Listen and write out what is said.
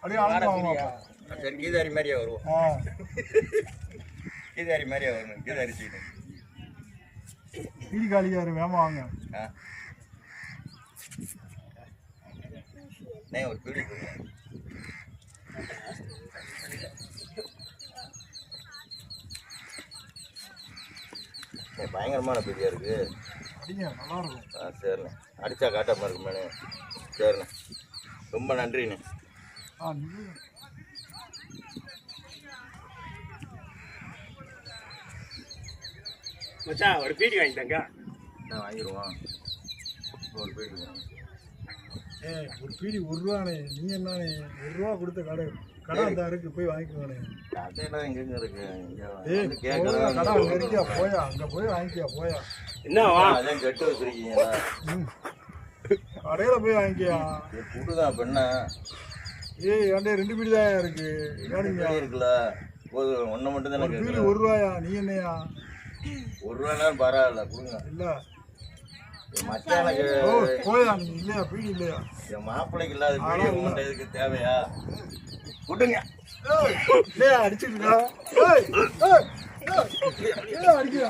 அப்படியே அனுப்புவாங்க. சரி கீதாரி மாதிரியே வருவோம். கீதாரி மாதிரியே வரணும். கீதாரி செய்யணும். பீடி காலிக்காரு வேமா வாங்க. ஒரு பீடி பயங்கரமான பீடியா இருக்கு. நல்லா இருக்கும். சரிண்ணே, அடிச்சா காட்டாம இருக்குமேண்ணே. சரிண்ணே, ரொம்ப நன்றிண்ணே. மச்சான் ஒரு பீடி வாங்கிட்டாங்க. நான் வாங்கிடுவான். ஒரு பீடி ஒரு பீடி ₹1. நீ என்ன ₹1 கொடுத்த கடை அந்த இருக்கு போய் வாங்கிக்குவானே. கடையெல்லாம் எங்கெங்க இருக்கு? கடை அங்க இருக்கியா? போயா அங்க போய் வாங்கிக்கியா? போயா என்னவா அதான் கெட்டு வச்சிருக்கீங்களா? கடையில போய் வாங்கிக்கியா? புடுதான் பெண்ணா. என்கிட்ட 2 பீடி தான் இருக்கு. இருக்குல்ல, ஒன்னு மட்டும் தானே பீடி ₹1. நீ என்னையா ₹1 பரவாயில்ல கொடுங்க. இல்ல மச்சானுக்கு போயா நீ இல்லையா? பீடி இல்லையா? என் மாப்பிள்ளைக்கு இல்லாத பீடி உங்கள்கிட்ட இதுக்கு தேவையா? விடுங்க. அடிச்சுட்டு அடிக்கிறா.